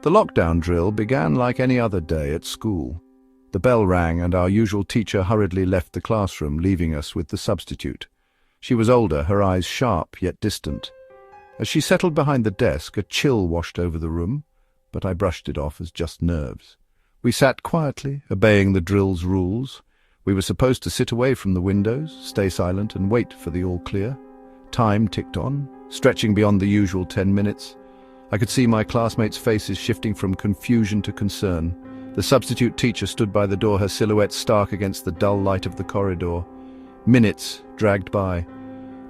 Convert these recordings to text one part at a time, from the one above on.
The lockdown drill began like any other day at school. The bell rang and our usual teacher hurriedly left the classroom, leaving us with the substitute. She was older, her eyes sharp yet distant. As she settled behind the desk, a chill washed over the room, but I brushed it off as just nerves. We sat quietly, obeying the drill's rules. We were supposed to sit away from the windows, stay silent, and wait for the all clear. Time ticked on, stretching beyond the usual 10 minutes. I could see my classmates' faces shifting from confusion to concern. The substitute teacher stood by the door, her silhouette stark against the dull light of the corridor. Minutes dragged by.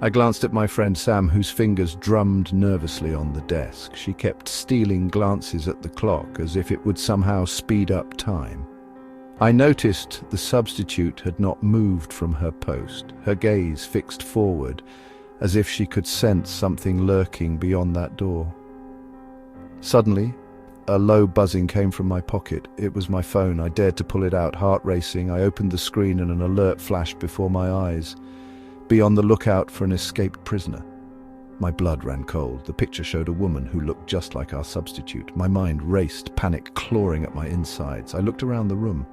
I glanced at my friend Sam, whose fingers drummed nervously on the desk. She kept stealing glances at the clock, as if it would somehow speed up time. I noticed the substitute had not moved from her post, her gaze fixed forward, as if she could sense something lurking beyond that door. Suddenly, a low buzzing came from my pocket. It was my phone. I dared to pull it out, heart racing. I opened the screen and an alert flashed before my eyes. Be on the lookout for an escaped prisoner. My blood ran cold. The picture showed a woman who looked just like our substitute. My mind raced, panic clawing at my insides. I looked around the room.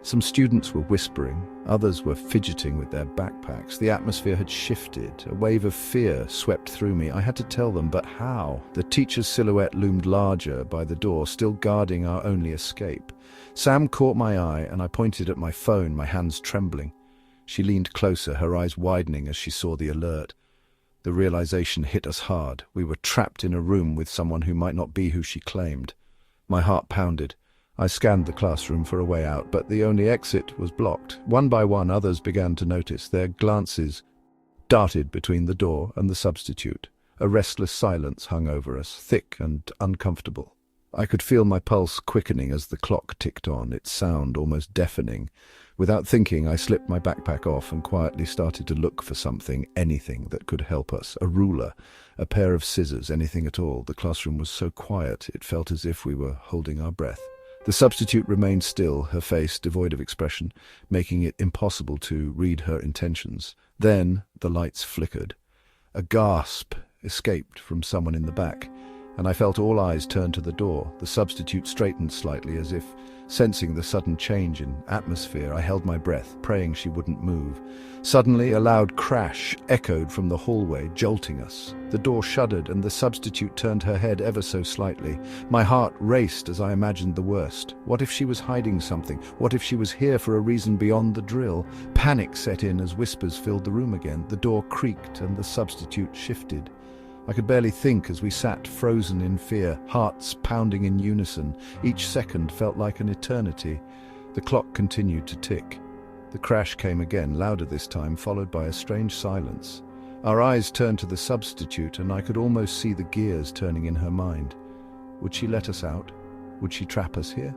Some students were whispering, others were fidgeting with their backpacks. The atmosphere had shifted. A wave of fear swept through me. I had to tell them, but how? The teacher's silhouette loomed larger by the door, still guarding our only escape. Sam caught my eye, and I pointed at my phone, my hands trembling. She leaned closer, her eyes widening as she saw the alert. The realization hit us hard. We were trapped in a room with someone who might not be who she claimed. My heart pounded. I scanned the classroom for a way out, but the only exit was blocked. One by one, others began to notice. Their glances darted between the door and the substitute. A restless silence hung over us, thick and uncomfortable. I could feel my pulse quickening as the clock ticked on, its sound almost deafening. Without thinking, I slipped my backpack off and quietly started to look for something, anything that could help us. A ruler, a pair of scissors, anything at all. The classroom was so quiet, it felt as if we were holding our breath. The substitute remained still, her face devoid of expression, making it impossible to read her intentions. Then the lights flickered. A gasp escaped from someone in the back, and I felt all eyes turn to the door. The substitute straightened slightly, as if sensing the sudden change in atmosphere. I held my breath, praying she wouldn't move. Suddenly, a loud crash echoed from the hallway, jolting us. The door shuddered, and the substitute turned her head ever so slightly. My heart raced as I imagined the worst. What if she was hiding something? What if she was here for a reason beyond the drill? Panic set in as whispers filled the room again. The door creaked, and the substitute shifted. I could barely think as we sat frozen in fear, hearts pounding in unison. Each second felt like an eternity. The clock continued to tick. The crash came again, louder this time, followed by a strange silence. Our eyes turned to the substitute, and I could almost see the gears turning in her mind. Would she let us out? Would she trap us here?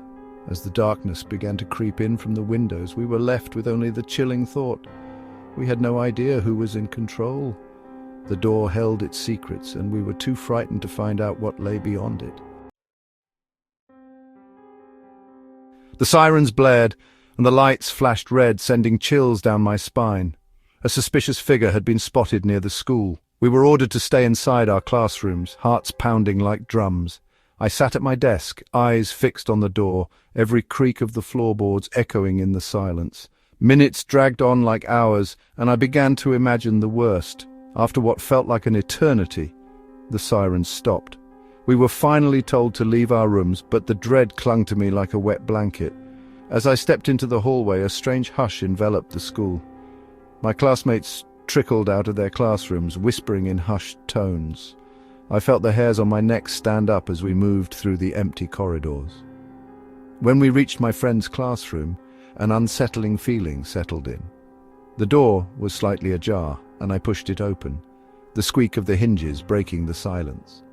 As the darkness began to creep in from the windows, we were left with only the chilling thought. We had no idea who was in control. The door held its secrets, and we were too frightened to find out what lay beyond it. The sirens blared, and the lights flashed red, sending chills down my spine. A suspicious figure had been spotted near the school. We were ordered to stay inside our classrooms, hearts pounding like drums. I sat at my desk, eyes fixed on the door, every creak of the floorboards echoing in the silence. Minutes dragged on like hours, and I began to imagine the worst. After what felt like an eternity, the sirens stopped. We were finally told to leave our rooms, but the dread clung to me like a wet blanket. As I stepped into the hallway, a strange hush enveloped the school. My classmates trickled out of their classrooms, whispering in hushed tones. I felt the hairs on my neck stand up as we moved through the empty corridors. When we reached my friend's classroom, an unsettling feeling settled in. The door was slightly ajar, and I pushed it open, the squeak of the hinges breaking the silence.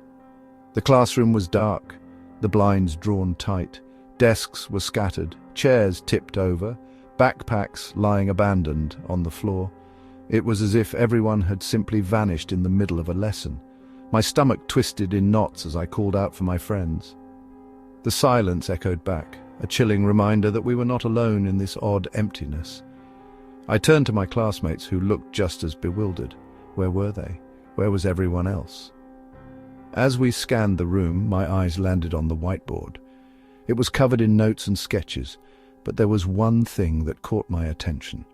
The classroom was dark, the blinds drawn tight. Desks were scattered, chairs tipped over, backpacks lying abandoned on the floor. It was as if everyone had simply vanished in the middle of a lesson. My stomach twisted in knots as I called out for my friends. The silence echoed back, a chilling reminder that we were not alone in this odd emptiness. I turned to my classmates, who looked just as bewildered. Where were they? Where was everyone else? As we scanned the room, my eyes landed on the whiteboard. It was covered in notes and sketches, but there was one thing that caught my attention.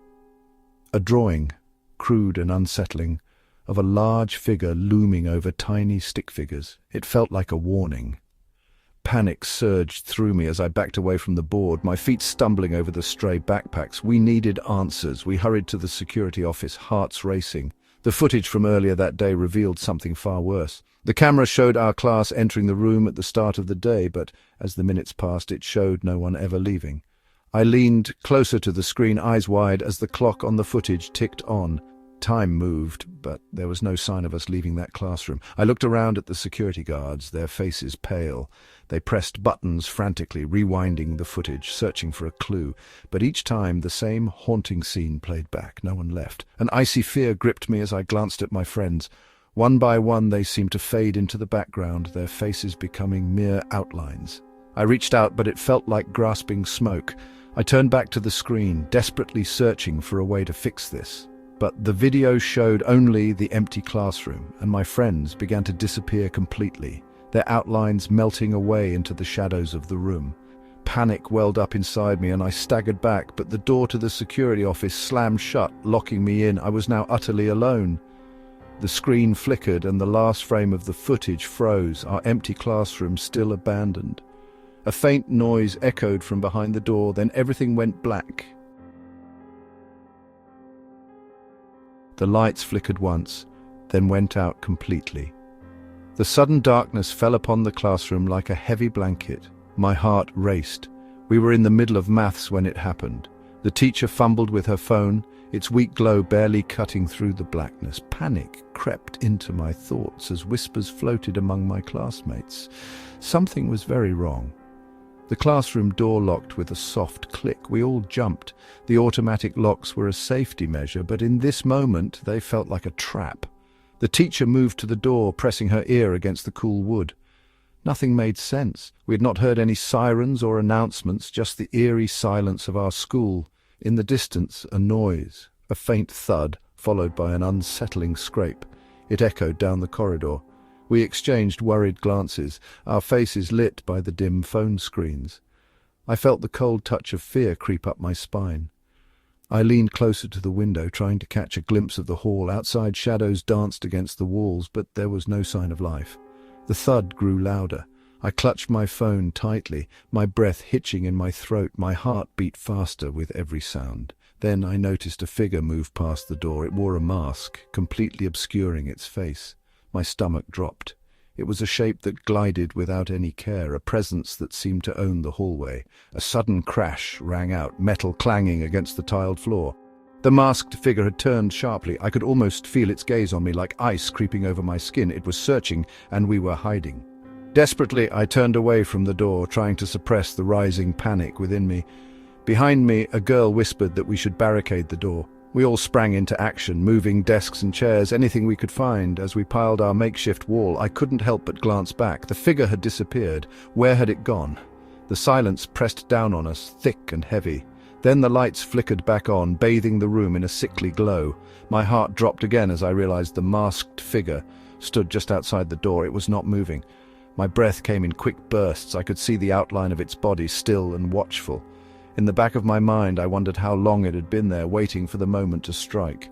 A drawing, crude and unsettling, of a large figure looming over tiny stick figures. It felt like a warning. Panic surged through me as I backed away from the board, my feet stumbling over the stray backpacks. We needed answers. We hurried to the security office, hearts racing. The footage from earlier that day revealed something far worse. The camera showed our class entering the room at the start of the day, but as the minutes passed, it showed no one ever leaving. I leaned closer to the screen, eyes wide, as the clock on the footage ticked on. Time moved, but there was no sign of us leaving that classroom. I looked around at the security guards, their faces pale. They pressed buttons frantically, rewinding the footage, searching for a clue. But each time, the same haunting scene played back. No one left. An icy fear gripped me as I glanced at my friends. One by one, they seemed to fade into the background, their faces becoming mere outlines. I reached out, but it felt like grasping smoke. I turned back to the screen, desperately searching for a way to fix this. But the video showed only the empty classroom, and my friends began to disappear completely, their outlines melting away into the shadows of the room. Panic welled up inside me, and I staggered back, but the door to the security office slammed shut, locking me in. I was now utterly alone. The screen flickered, and the last frame of the footage froze, our empty classroom still abandoned. A faint noise echoed from behind the door, then everything went black. The lights flickered once, then went out completely. The sudden darkness fell upon the classroom like a heavy blanket. My heart raced. We were in the middle of maths when it happened. The teacher fumbled with her phone, its weak glow barely cutting through the blackness. Panic crept into my thoughts as whispers floated among my classmates. Something was very wrong. The classroom door locked with a soft click. We all jumped. The automatic locks were a safety measure, but in this moment they felt like a trap. The teacher moved to the door, pressing her ear against the cool wood. Nothing made sense. We had not heard any sirens or announcements, just the eerie silence of our school. In the distance, a noise, a faint thud, followed by an unsettling scrape. It echoed down the corridor. We exchanged worried glances, our faces lit by the dim phone screens. I felt the cold touch of fear creep up my spine. I leaned closer to the window, trying to catch a glimpse of the hall. Outside, shadows danced against the walls, but there was no sign of life. The thud grew louder. I clutched my phone tightly, my breath hitching in my throat. My heart beat faster with every sound. Then I noticed a figure move past the door. It wore a mask, completely obscuring its face. My stomach dropped. It was a shape that glided without any care, a presence that seemed to own the hallway. A sudden crash rang out, metal clanging against the tiled floor. The masked figure had turned sharply. I could almost feel its gaze on me, like ice creeping over my skin. It was searching, and we were hiding. Desperately, I turned away from the door, trying to suppress the rising panic within me. Behind me, a girl whispered that we should barricade the door. We all sprang into action, moving desks and chairs, anything we could find. As we piled our makeshift wall, I couldn't help but glance back. The figure had disappeared. Where had it gone? The silence pressed down on us, thick and heavy. Then the lights flickered back on, bathing the room in a sickly glow. My heart dropped again as I realized the masked figure stood just outside the door. It was not moving. My breath came in quick bursts. I could see the outline of its body, still and watchful. In the back of my mind, I wondered how long it had been there, waiting for the moment to strike.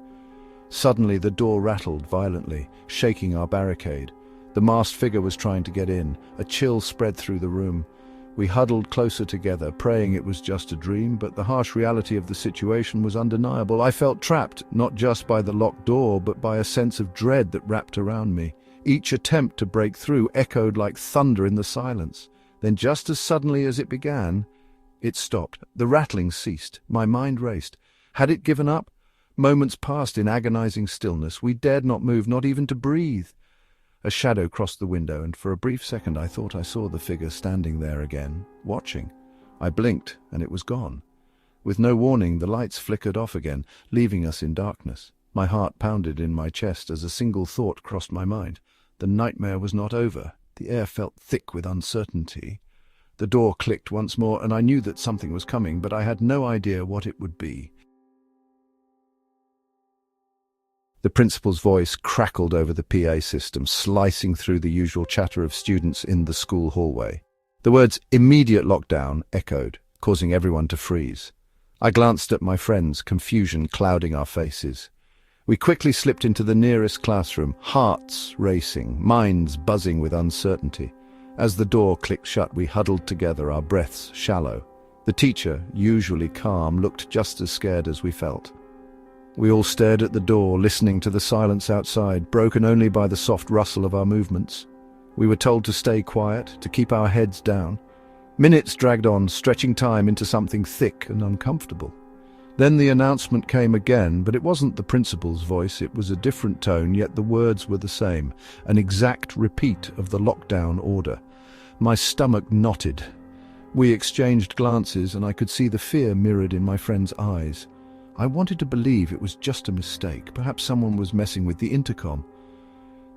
Suddenly, the door rattled violently, shaking our barricade. The masked figure was trying to get in. A chill spread through the room. We huddled closer together, praying it was just a dream, but the harsh reality of the situation was undeniable. I felt trapped, not just by the locked door, but by a sense of dread that wrapped around me. Each attempt to break through echoed like thunder in the silence. Then, just as suddenly as it began, it stopped. The rattling ceased. My mind raced. Had it given up? Moments passed in agonizing stillness. We dared not move, not even to breathe. A shadow crossed the window, and for a brief second I thought I saw the figure standing there again, watching. I blinked, and it was gone. With no warning, the lights flickered off again, leaving us in darkness. My heart pounded in my chest as a single thought crossed my mind. The nightmare was not over. The air felt thick with uncertainty. The door clicked once more, and I knew that something was coming, but I had no idea what it would be. The principal's voice crackled over the PA system, slicing through the usual chatter of students in the school hallway. The words "immediate lockdown" echoed, causing everyone to freeze. I glanced at my friends, confusion clouding our faces. We quickly slipped into the nearest classroom, hearts racing, minds buzzing with uncertainty. As the door clicked shut, we huddled together, our breaths shallow. The teacher, usually calm, looked just as scared as we felt. We all stared at the door, listening to the silence outside, broken only by the soft rustle of our movements. We were told to stay quiet, to keep our heads down. Minutes dragged on, stretching time into something thick and uncomfortable. Then the announcement came again, but it wasn't the principal's voice, it was a different tone, yet the words were the same, an exact repeat of the lockdown order. My stomach knotted. We exchanged glances, and I could see the fear mirrored in my friend's eyes. I wanted to believe it was just a mistake. Perhaps someone was messing with the intercom.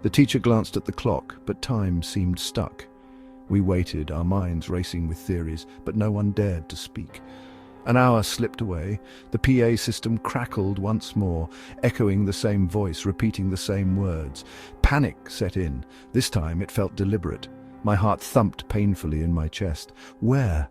The teacher glanced at the clock, but time seemed stuck. We waited, our minds racing with theories, but no one dared to speak. An hour slipped away. The PA system crackled once more, echoing the same voice, repeating the same words. Panic set in. This time it felt deliberate. My heart thumped painfully in my chest. Where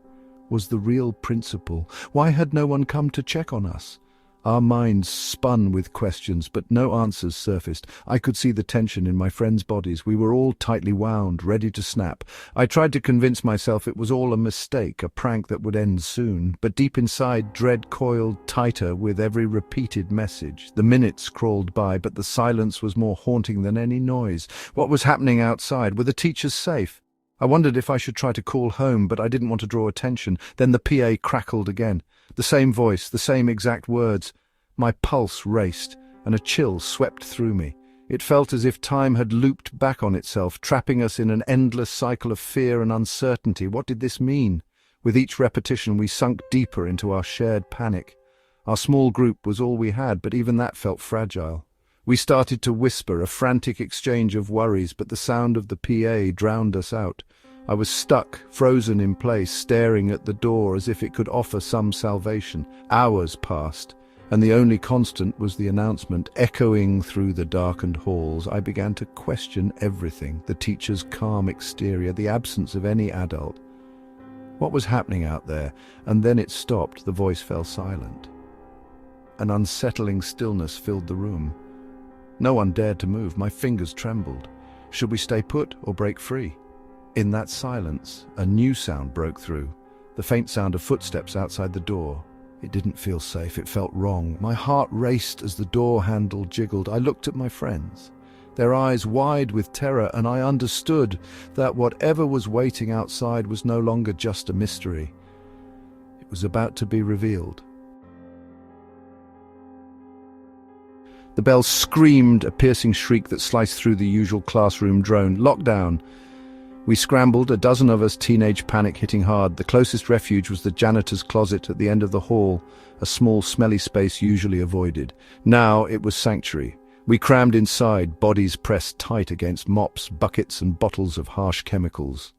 was the real principal? Why had no one come to check on us? Our minds spun with questions, but no answers surfaced. I could see the tension in my friends' bodies. We were all tightly wound, ready to snap. I tried to convince myself it was all a mistake, a prank that would end soon, but deep inside, dread coiled tighter with every repeated message. The minutes crawled by, but the silence was more haunting than any noise. What was happening outside? Were the teachers safe? I wondered if I should try to call home, but I didn't want to draw attention. Then the PA crackled again. The same voice, the same exact words. My pulse raced, and a chill swept through me. It felt as if time had looped back on itself, trapping us in an endless cycle of fear and uncertainty. What did this mean? With each repetition, we sunk deeper into our shared panic. Our small group was all we had, but even that felt fragile. We started to whisper, a frantic exchange of worries, but the sound of the PA drowned us out. I was stuck, frozen in place, staring at the door as if it could offer some salvation. Hours passed, and the only constant was the announcement echoing through the darkened halls. I began to question everything, the teacher's calm exterior, the absence of any adult. What was happening out there? And then it stopped, the voice fell silent. An unsettling stillness filled the room. No one dared to move, my fingers trembled. Should we stay put or break free? In that silence, a new sound broke through, the faint sound of footsteps outside the door. It didn't feel safe, it felt wrong. My heart raced as the door handle jiggled. I looked at my friends, their eyes wide with terror, and I understood that whatever was waiting outside was no longer just a mystery. It was about to be revealed. The bell screamed, a piercing shriek that sliced through the usual classroom drone. Lockdown. We scrambled, a dozen of us, teenage panic hitting hard. The closest refuge was the janitor's closet at the end of the hall, a small, smelly space usually avoided. Now it was sanctuary. We crammed inside, bodies pressed tight against mops, buckets, and bottles of harsh chemicals.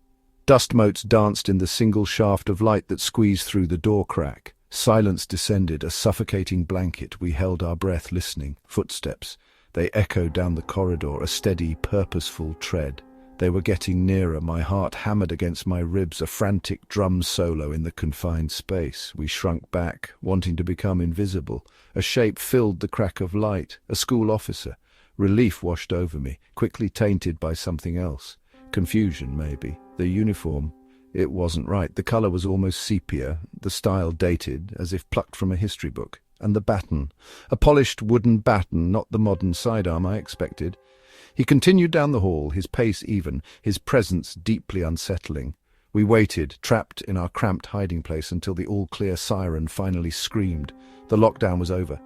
Dust motes danced in the single shaft of light that squeezed through the door crack. Silence descended, a suffocating blanket. We held our breath, listening. Footsteps. They echoed down the corridor, a steady, purposeful tread. They were getting nearer, my heart hammered against my ribs, a frantic drum solo in the confined space. We shrunk back, wanting to become invisible. A shape filled the crack of light, a school officer. Relief washed over me, quickly tainted by something else. Confusion, maybe. The uniform. It wasn't right. The color was almost sepia, the style dated, as if plucked from a history book. And the baton. A polished wooden baton, not the modern sidearm I expected. He continued down the hall, his pace even, his presence deeply unsettling. We waited, trapped in our cramped hiding place, until the all-clear siren finally screamed. The lockdown was over.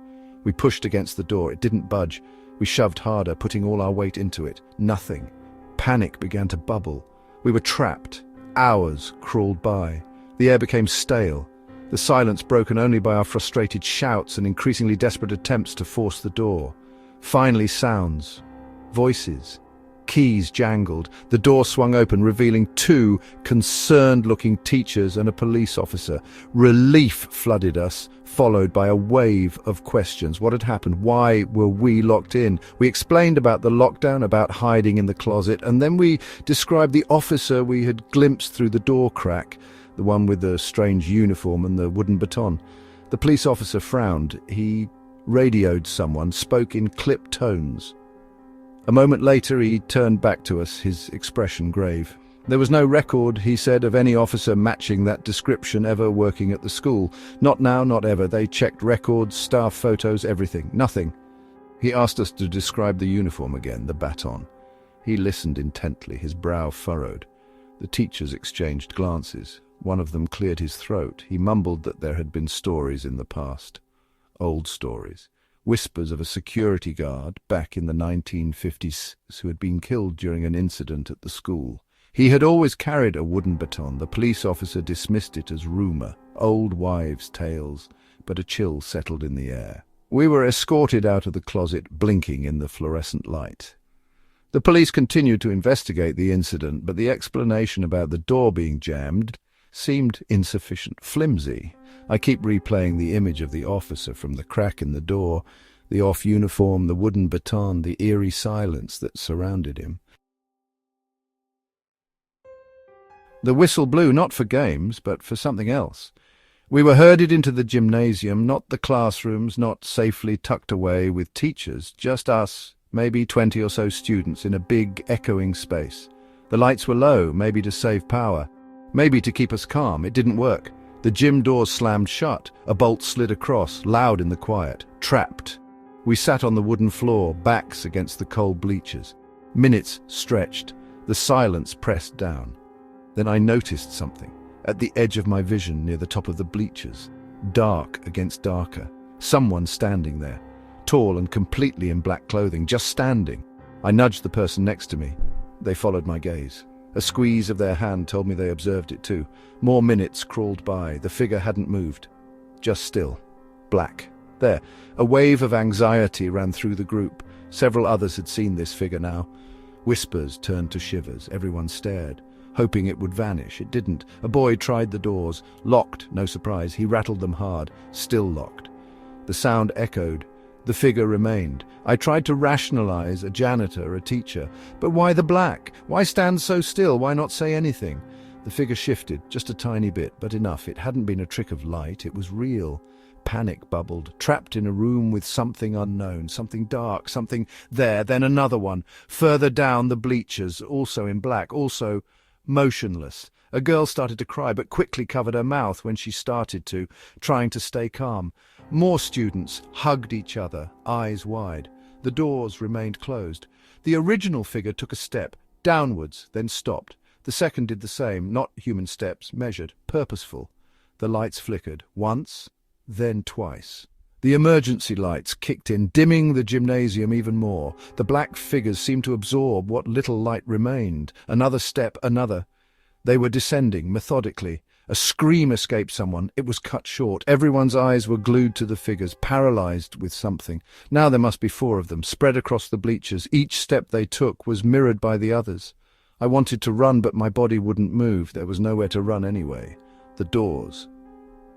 We pushed against the door. It didn't budge. We shoved harder, putting all our weight into it. Nothing. Panic began to bubble. We were trapped. Hours crawled by. The air became stale. The silence broken only by our frustrated shouts and increasingly desperate attempts to force the door. Finally, sounds. Voices. Keys jangled. The door swung open, revealing two concerned-looking teachers and a police officer. Relief flooded us, followed by a wave of questions. What had happened? Why were we locked in? We explained about the lockdown, about hiding in the closet, and then we described the officer we had glimpsed through the door crack, the one with the strange uniform and the wooden baton. The police officer frowned. He radioed someone, spoke in clipped tones. A moment later he turned back to us, his expression grave. There was no record, he said, of any officer matching that description ever working at the school. Not now, not ever. They checked records, staff photos, everything. Nothing. He asked us to describe the uniform again, the baton. He listened intently, his brow furrowed. The teachers exchanged glances. One of them cleared his throat. He mumbled that there had been stories in the past. Old stories. Whispers of a security guard back in the 1950s who had been killed during an incident at the school. He had always carried a wooden baton. The police officer dismissed it as rumour, old wives' tales, but a chill settled in the air. We were escorted out of the closet, blinking in the fluorescent light. The police continued to investigate the incident, but the explanation about the door being jammed seemed insufficient, flimsy. I keep replaying the image of the officer from the crack in the door, the off uniform, the wooden baton, the eerie silence that surrounded him. The whistle blew not for games, but for something else. We were herded into the gymnasium, not the classrooms, not safely tucked away with teachers, just us, maybe 20 or so students in a big, echoing space. The lights were low, maybe to save power, maybe to keep us calm. It didn't work. The gym doors slammed shut. A bolt slid across, loud in the quiet. Trapped. We sat on the wooden floor, backs against the cold bleachers. Minutes stretched. The silence pressed down. Then I noticed something. At the edge of my vision, near the top of the bleachers. Dark against darker. Someone standing there. Tall and completely in black clothing, just standing. I nudged the person next to me. They followed my gaze. A squeeze of their hand told me they observed it too. More minutes crawled by. The figure hadn't moved. Just still. Black. There. A wave of anxiety ran through the group. Several others had seen this figure now. Whispers turned to shivers. Everyone stared, hoping it would vanish. It didn't. A boy tried the doors. Locked, no surprise. He rattled them hard. Still locked. The sound echoed. The figure remained. I tried to rationalize, a janitor, a teacher. But why the black? Why stand so still? Why not say anything? The figure shifted, just a tiny bit, but enough. It hadn't been a trick of light. It was real. Panic bubbled, trapped in a room with something unknown, something dark, something there, then another one. Further down the bleachers, also in black, also motionless. A girl started to cry, but quickly covered her mouth when she started to, trying to stay calm. More students hugged each other, eyes wide. The doors remained closed. The original figure took a step, downwards, then stopped. The second did the same, not human steps, measured, purposeful. The lights flickered, once, then twice. The emergency lights kicked in, dimming the gymnasium even more. The black figures seemed to absorb what little light remained. Another step, another. They were descending, methodically. A scream escaped someone. It was cut short. Everyone's eyes were glued to the figures, paralyzed with something. Now there must be 4 of them, spread across the bleachers. Each step they took was mirrored by the others. I wanted to run, but my body wouldn't move. There was nowhere to run anyway. The doors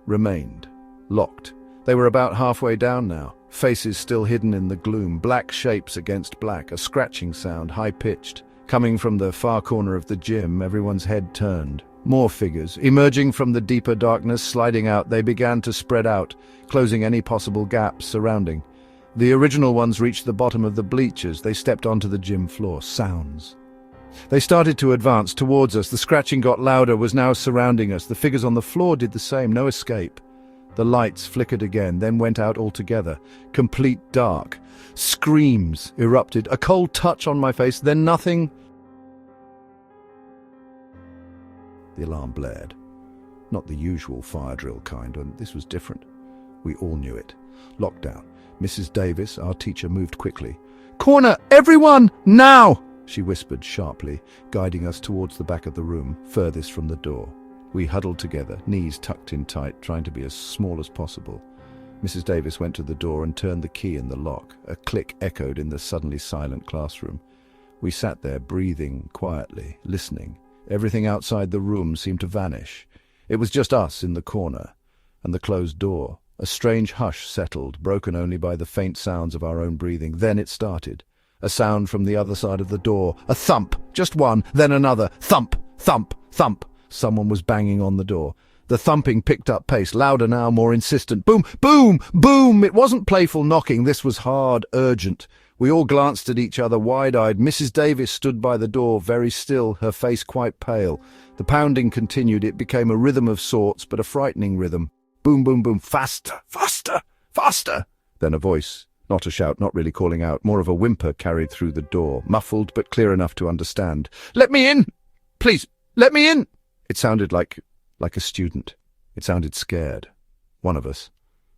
remained locked. They were about halfway down now, faces still hidden in the gloom, black shapes against black, a scratching sound, high-pitched. Coming from the far corner of the gym, everyone's head turned. More figures, emerging from the deeper darkness, sliding out, they began to spread out, closing any possible gaps surrounding. The original ones reached the bottom of the bleachers. They stepped onto the gym floor. Sounds. They started to advance towards us. The scratching got louder, was now surrounding us. The figures on the floor did the same, no escape. The lights flickered again, then went out altogether. Complete dark. Screams erupted. A cold touch on my face, then nothing. The alarm blared. Not the usual fire drill kind, and this was different. We all knew it. Lockdown. Mrs. Davis, our teacher, moved quickly. "Corner! Everyone! Now!" she whispered sharply, guiding us towards the back of the room, furthest from the door. We huddled together, knees tucked in tight, trying to be as small as possible. Mrs. Davis went to the door and turned the key in the lock. A click echoed in the suddenly silent classroom. We sat there, breathing quietly, listening. Everything outside the room seemed to vanish. It was just us in the corner, and the closed door. A strange hush settled, broken only by the faint sounds of our own breathing. Then it started. A sound from the other side of the door. A thump, just one, then another. Thump, thump, thump. Someone was banging on the door. The thumping picked up pace, louder now, more insistent. Boom, boom, boom! It wasn't playful knocking, this was hard, urgent. We all glanced at each other, wide-eyed. Mrs. Davis stood by the door, very still, her face quite pale. The pounding continued. It became a rhythm of sorts, but a frightening rhythm. Boom, boom, boom. Faster, faster, faster! Then a voice, not a shout, not really calling out, more of a whimper carried through the door, muffled but clear enough to understand. "Let me in! Please, let me in!" It sounded like a student. It sounded scared. One of us.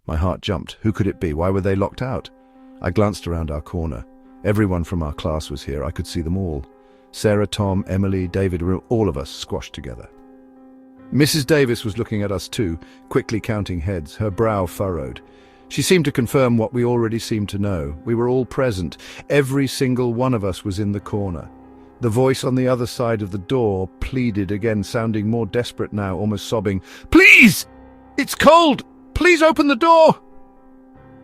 My heart jumped. Who could it be? Why were they locked out? I glanced around our corner. Everyone from our class was here. I could see them all. Sarah, Tom, Emily, David, all of us squashed together. Mrs. Davis was looking at us too, quickly counting heads, her brow furrowed. She seemed to confirm what we already seemed to know. We were all present. Every single one of us was in the corner. The voice on the other side of the door pleaded again, sounding more desperate now, almost sobbing. "Please! It's cold! Please open the door!"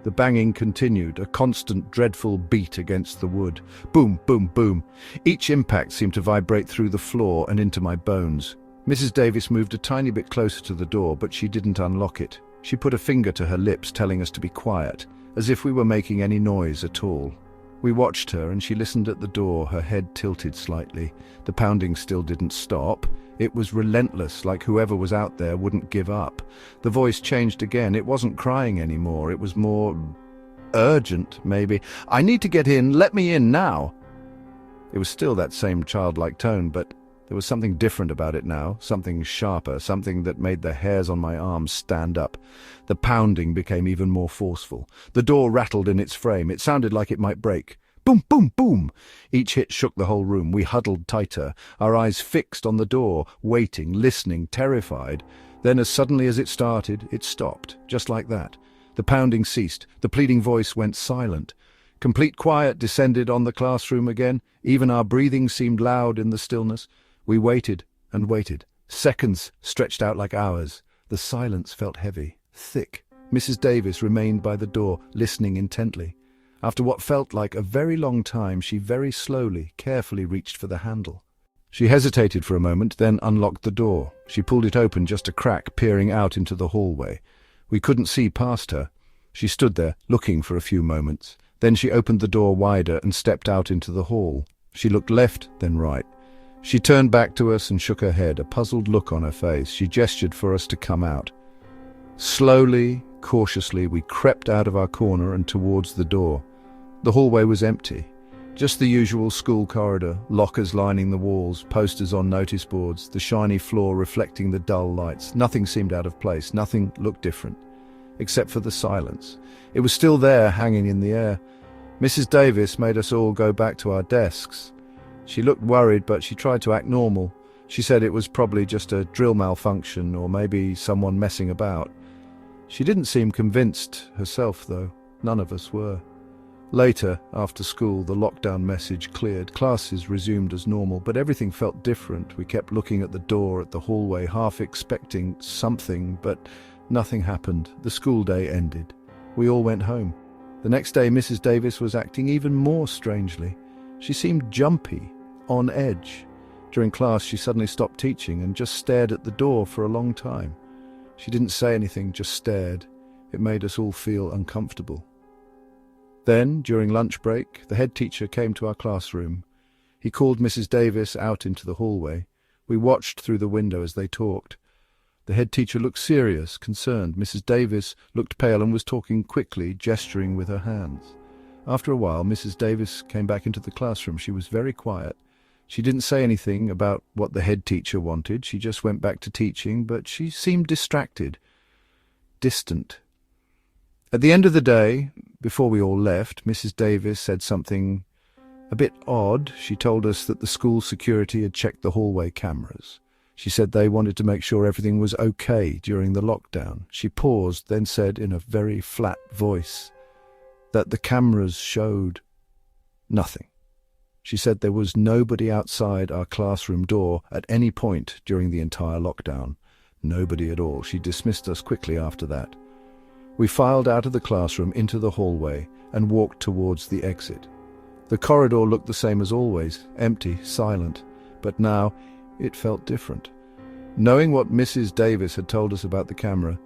The banging continued, a constant, dreadful beat against the wood. Boom, boom, boom. Each impact seemed to vibrate through the floor and into my bones. Mrs. Davis moved a tiny bit closer to the door, but she didn't unlock it. She put a finger to her lips, telling us to be quiet, as if we were making any noise at all. We watched her, and she listened at the door, her head tilted slightly. The pounding still didn't stop. It was relentless, like whoever was out there wouldn't give up. The voice changed again. It wasn't crying anymore. It was more urgent, maybe. "I need to get in. Let me in now." It was still that same childlike tone, but there was something different about it now, something sharper, something that made the hairs on my arms stand up. The pounding became even more forceful. The door rattled in its frame. It sounded like it might break. Boom, boom, boom! Each hit shook the whole room. We huddled tighter, our eyes fixed on the door, waiting, listening, terrified. Then, as suddenly as it started, it stopped, just like that. The pounding ceased. The pleading voice went silent. Complete quiet descended on the classroom again. Even our breathing seemed loud in the stillness. We waited and waited. Seconds stretched out like hours. The silence felt heavy, thick. Mrs. Davis remained by the door, listening intently. After what felt like a very long time, she very slowly, carefully reached for the handle. She hesitated for a moment, then unlocked the door. She pulled it open just a crack, peering out into the hallway. We couldn't see past her. She stood there, looking for a few moments. Then she opened the door wider and stepped out into the hall. She looked left, then right. She turned back to us and shook her head, a puzzled look on her face. She gestured for us to come out. Slowly, cautiously, we crept out of our corner and towards the door. The hallway was empty. Just the usual school corridor, lockers lining the walls, posters on notice boards, the shiny floor reflecting the dull lights. Nothing seemed out of place, nothing looked different, except for the silence. It was still there, hanging in the air. Mrs. Davis made us all go back to our desks. She looked worried, but she tried to act normal. She said it was probably just a drill malfunction, or maybe someone messing about. She didn't seem convinced herself, though. None of us were. Later, after school, the lockdown message cleared. Classes resumed as normal, but everything felt different. We kept looking at the door, at the hallway, half expecting something, but nothing happened. The school day ended. We all went home. The next day, Mrs. Davis was acting even more strangely. She seemed jumpy, on edge. During class, she suddenly stopped teaching and just stared at the door for a long time. She didn't say anything, just stared. It made us all feel uncomfortable. Then, during lunch break, the head teacher came to our classroom. He called Mrs. Davis out into the hallway. We watched through the window as they talked. The head teacher looked serious, concerned. Mrs. Davis looked pale and was talking quickly, gesturing with her hands. After a while, Mrs. Davis came back into the classroom. She was very quiet. She didn't say anything about what the head teacher wanted. She just went back to teaching, but she seemed distracted, distant. At the end of the day, before we all left, Mrs. Davis said something a bit odd. She told us that the school security had checked the hallway cameras. She said they wanted to make sure everything was okay during the lockdown. She paused, then said in a very flat voice that the cameras showed nothing. She said there was nobody outside our classroom door at any point during the entire lockdown. Nobody at all. She dismissed us quickly after that. We filed out of the classroom into the hallway and walked towards the exit. The corridor looked the same as always, empty, silent, but now it felt different. Knowing what Mrs. Davis had told us about the camera,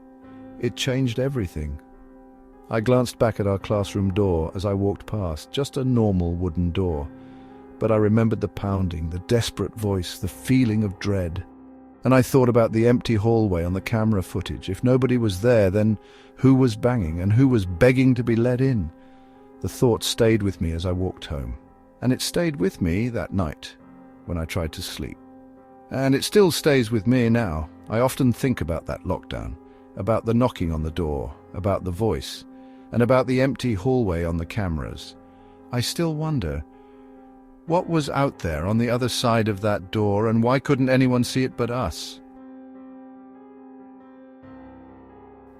it changed everything. I glanced back at our classroom door as I walked past, just a normal wooden door. But I remembered the pounding, the desperate voice, the feeling of dread. And I thought about the empty hallway on the camera footage. If nobody was there, then who was banging and who was begging to be let in? The thought stayed with me as I walked home. And it stayed with me that night when I tried to sleep. And it still stays with me now. I often think about that lockdown, about the knocking on the door, about the voice, and about the empty hallway on the cameras. I still wonder, what was out there on the other side of that door, and why couldn't anyone see it but us?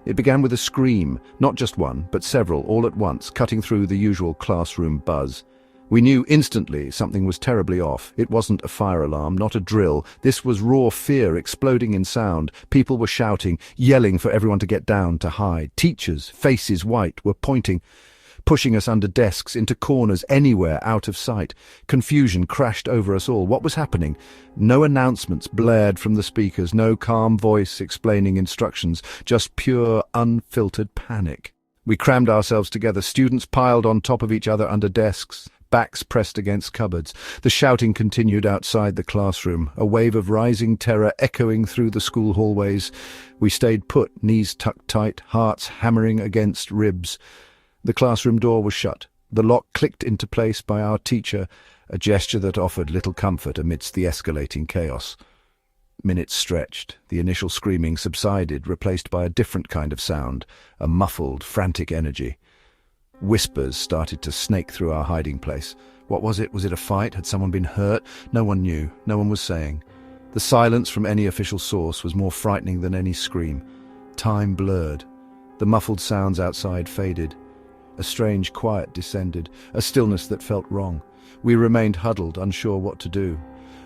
It began with a scream, not just one, but several, all at once, cutting through the usual classroom buzz. We knew instantly something was terribly off. It wasn't a fire alarm, not a drill. This was raw fear exploding in sound. People were shouting, yelling for everyone to get down, to hide. Teachers, faces white, were pointing, pushing us under desks, into corners, anywhere out of sight. Confusion crashed over us all. What was happening? No announcements blared from the speakers, no calm voice explaining instructions, just pure, unfiltered panic. We crammed ourselves together, students piled on top of each other under desks, backs pressed against cupboards. The shouting continued outside the classroom, a wave of rising terror echoing through the school hallways. We stayed put, knees tucked tight, hearts hammering against ribs. The classroom door was shut. The lock clicked into place by our teacher, a gesture that offered little comfort amidst the escalating chaos. Minutes stretched. The initial screaming subsided, replaced by a different kind of sound, a muffled, frantic energy. Whispers started to snake through our hiding place. What was it? Was it a fight? Had someone been hurt? No one knew. No one was saying. The silence from any official source was more frightening than any scream. Time blurred. The muffled sounds outside faded. A strange quiet descended, a stillness that felt wrong. We remained huddled, unsure what to do.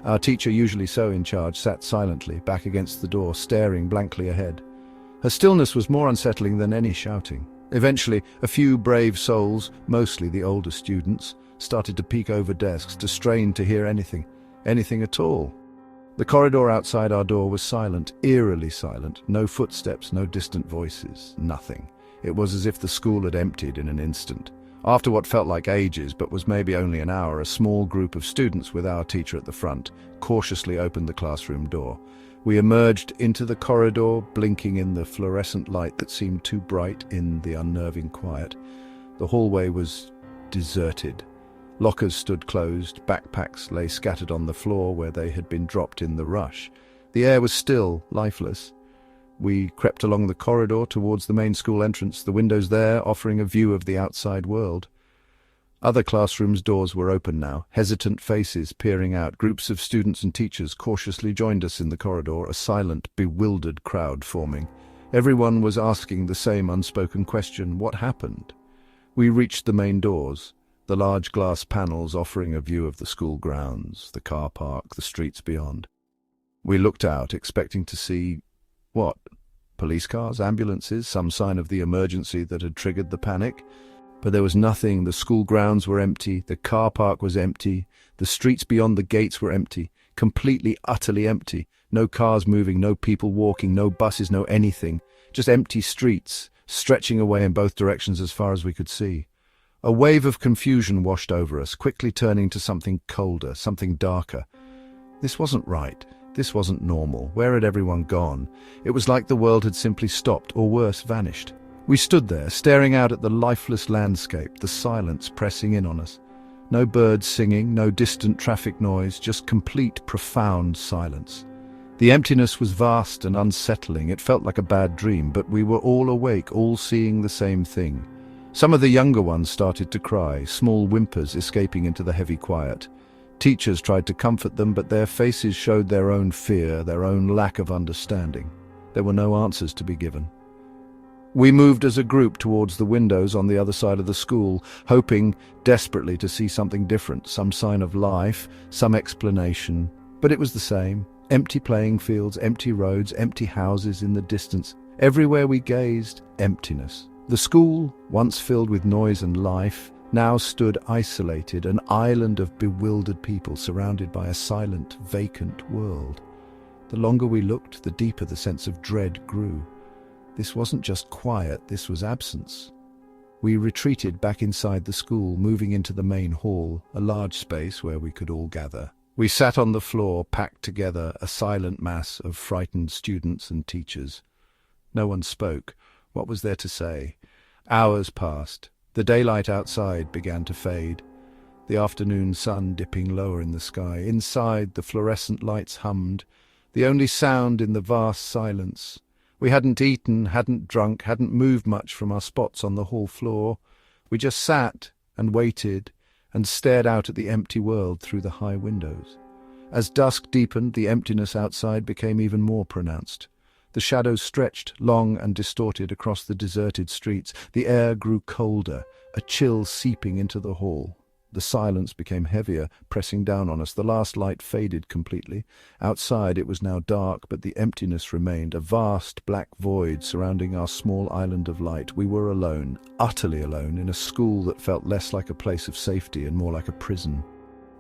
Our teacher, usually so in charge, sat silently, back against the door, staring blankly ahead. Her stillness was more unsettling than any shouting. Eventually, a few brave souls, mostly the older students, started to peek over desks, to strain to hear anything at all. The corridor outside our door was silent, eerily silent. No footsteps, no distant voices, nothing. It was as if the school had emptied in an instant. After what felt like ages, but was maybe only an hour, a small group of students with our teacher at the front cautiously opened the classroom door. We emerged into the corridor, blinking in the fluorescent light that seemed too bright in the unnerving quiet. The hallway was deserted. Lockers stood closed, backpacks lay scattered on the floor where they had been dropped in the rush. The air was still, lifeless. We crept along the corridor towards the main school entrance, the windows there offering a view of the outside world. Other classrooms' doors were open now, hesitant faces peering out. Groups of students and teachers cautiously joined us in the corridor, a silent, bewildered crowd forming. Everyone was asking the same unspoken question: what happened? We reached the main doors, the large glass panels offering a view of the school grounds, the car park, the streets beyond. We looked out, expecting to see what? Police cars, ambulances, some sign of the emergency that had triggered the panic? But there was nothing. The school grounds were empty, the car park was empty, the streets beyond the gates were empty, completely, utterly empty. No cars moving, no people walking, no buses, no anything. Just empty streets, stretching away in both directions as far as we could see. A wave of confusion washed over us, quickly turning to something colder, something darker. This wasn't right. This wasn't normal. Where had everyone gone? It was like the world had simply stopped, or worse, vanished. We stood there, staring out at the lifeless landscape, the silence pressing in on us. No birds singing, no distant traffic noise, just complete, profound silence. The emptiness was vast and unsettling. It felt like a bad dream, but we were all awake, all seeing the same thing. Some of the younger ones started to cry, small whimpers escaping into the heavy quiet. Teachers tried to comfort them, but their faces showed their own fear, their own lack of understanding. There were no answers to be given. We moved as a group towards the windows on the other side of the school, hoping desperately to see something different, some sign of life, some explanation. But it was the same. Empty playing fields, empty roads, empty houses in the distance. Everywhere we gazed, emptiness. The school, once filled with noise and life, now stood isolated, an island of bewildered people surrounded by a silent, vacant world. The longer we looked, the deeper the sense of dread grew. This wasn't just quiet, this was absence. We retreated back inside the school, moving into the main hall, a large space where we could all gather. We sat on the floor, packed together, a silent mass of frightened students and teachers. No one spoke. What was there to say? Hours passed. The daylight outside began to fade, the afternoon sun dipping lower in the sky. Inside, the fluorescent lights hummed, the only sound in the vast silence. We hadn't eaten, hadn't drunk, hadn't moved much from our spots on the hall floor. We just sat and waited and stared out at the empty world through the high windows. As dusk deepened, the emptiness outside became even more pronounced. The shadows stretched, long and distorted, across the deserted streets. The air grew colder, a chill seeping into the hall. The silence became heavier, pressing down on us. The last light faded completely. Outside it was now dark, but the emptiness remained, a vast black void surrounding our small island of light. We were alone, utterly alone, in a school that felt less like a place of safety and more like a prison.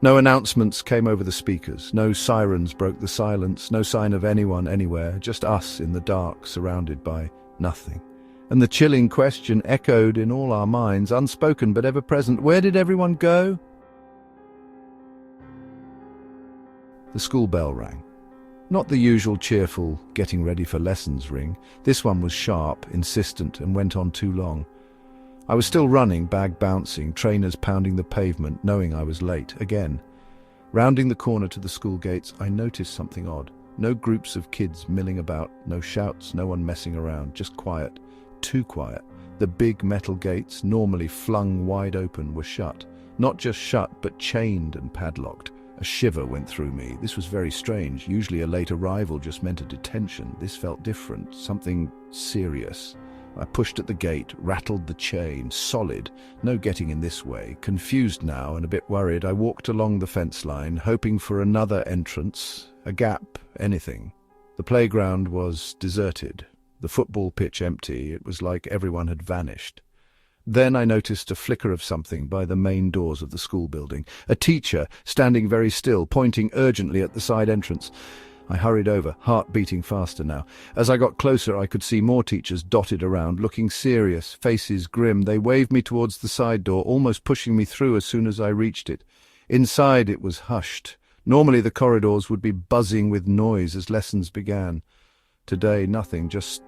No announcements came over the speakers, no sirens broke the silence, no sign of anyone anywhere, just us in the dark, surrounded by nothing. And the chilling question echoed in all our minds, unspoken but ever present: where did everyone go? The school bell rang. Not the usual cheerful, getting ready for lessons ring. This one was sharp, insistent, and went on too long. I was still running, bag bouncing, trainers pounding the pavement, knowing I was late, again. Rounding the corner to the school gates, I noticed something odd. No groups of kids milling about, no shouts, no one messing around, just quiet. Too quiet. The big metal gates, normally flung wide open, were shut. Not just shut, but chained and padlocked. A shiver went through me. This was very strange. Usually a late arrival just meant a detention. This felt different, something serious. I pushed at the gate, rattled the chain, solid, no getting in this way. Confused now and a bit worried, I walked along the fence line, hoping for another entrance, a gap, anything. The playground was deserted, the football pitch empty. It was like everyone had vanished. Then I noticed a flicker of something by the main doors of the school building. A teacher, standing very still, pointing urgently at the side entrance. I hurried over, heart beating faster now. As I got closer, I could see more teachers dotted around, looking serious, faces grim. They waved me towards the side door, almost pushing me through as soon as I reached it. Inside it was hushed. Normally the corridors would be buzzing with noise as lessons began. Today, nothing, just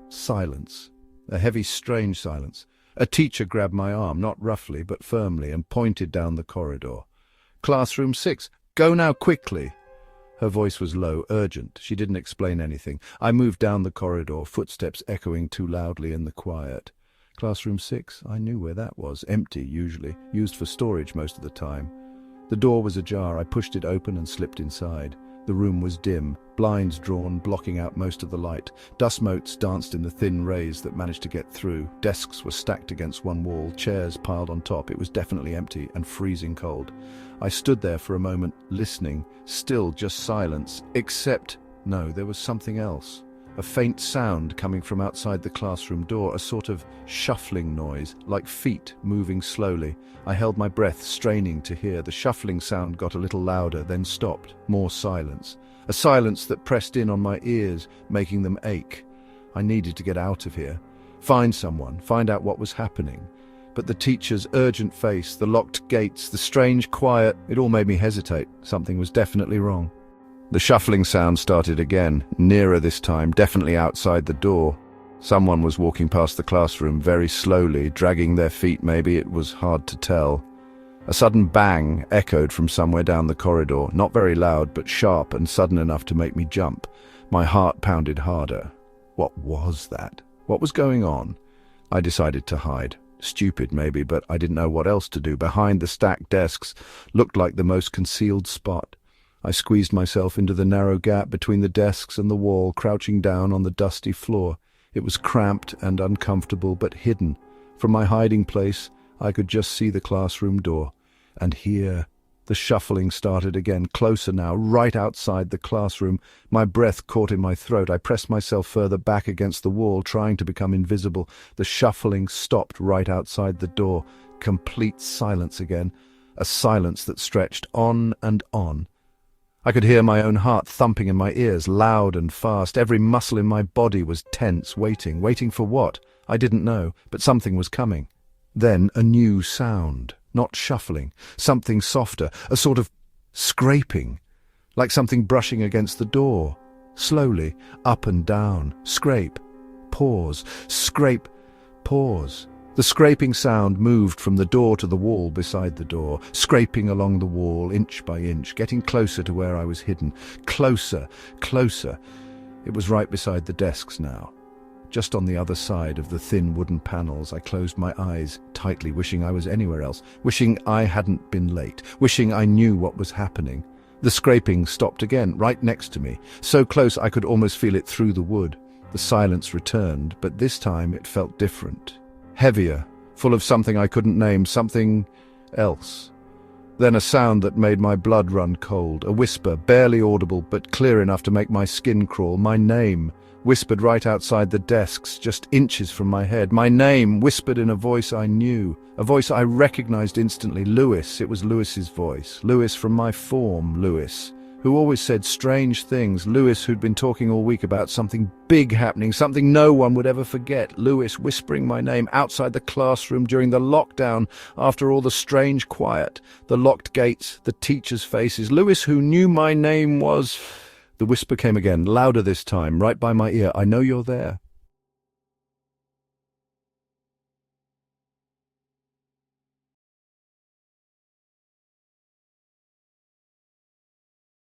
silence. A heavy, strange silence. A teacher grabbed my arm, not roughly, but firmly, and pointed down the corridor. "Classroom 6, go now quickly." Her voice was low, urgent. She didn't explain anything. I moved down the corridor, footsteps echoing too loudly in the quiet. Classroom 6, I knew where that was. Empty, usually. Used for storage most of the time. The door was ajar. I pushed it open and slipped inside. The room was dim, blinds drawn, blocking out most of the light. Dust motes danced in the thin rays that managed to get through. Desks were stacked against one wall, chairs piled on top. It was definitely empty and freezing cold. I stood there for a moment, listening. Still just silence, except, no, there was something else. A faint sound coming from outside the classroom door, a sort of shuffling noise, like feet moving slowly. I held my breath, straining to hear. The shuffling sound got a little louder, then stopped. More silence. A silence that pressed in on my ears, making them ache. I needed to get out of here. Find someone, find out what was happening. But the teacher's urgent face, the locked gates, the strange quiet, it all made me hesitate. Something was definitely wrong. The shuffling sound started again, nearer this time, definitely outside the door. Someone was walking past the classroom very slowly, dragging their feet maybe, it was hard to tell. A sudden bang echoed from somewhere down the corridor, not very loud but sharp and sudden enough to make me jump. My heart pounded harder. What was that? What was going on? I decided to hide. Stupid maybe, but I didn't know what else to do. Behind the stacked desks looked like the most concealed spot. I squeezed myself into the narrow gap between the desks and the wall, crouching down on the dusty floor. It was cramped and uncomfortable, but hidden. From my hiding place, I could just see the classroom door. And here, the shuffling started again, closer now, right outside the classroom. My breath caught in my throat. I pressed myself further back against the wall, trying to become invisible. The shuffling stopped right outside the door. Complete silence again, a silence that stretched on and on. I could hear my own heart thumping in my ears, loud and fast. Every muscle in my body was tense, waiting. Waiting for what? I didn't know, but something was coming. Then a new sound. Not shuffling, something softer, a sort of scraping, like something brushing against the door. Slowly, up and down, scrape, pause, scrape, pause. The scraping sound moved from the door to the wall beside the door, scraping along the wall, inch by inch, getting closer to where I was hidden. Closer, closer. It was right beside the desks now. Just on the other side of the thin wooden panels, I closed my eyes tightly, wishing I was anywhere else, wishing I hadn't been late, wishing I knew what was happening. The scraping stopped again, right next to me, so close I could almost feel it through the wood. The silence returned, but this time it felt different. Heavier, full of something I couldn't name, something else. Then a sound that made my blood run cold, a whisper, barely audible but clear enough to make my skin crawl. My name, whispered right outside the desks, just inches from my head. My name, whispered in a voice I knew, a voice I recognized instantly. Lewis. It was Lewis's voice. Lewis from my form. Lewis, who always said strange things. Lewis, who'd been talking all week about something big happening, something no one would ever forget. Lewis whispering my name outside the classroom during the lockdown, after all the strange quiet, the locked gates, the teachers' faces. Lewis, who knew my name was... The whisper came again, louder this time, right by my ear. I know you're there.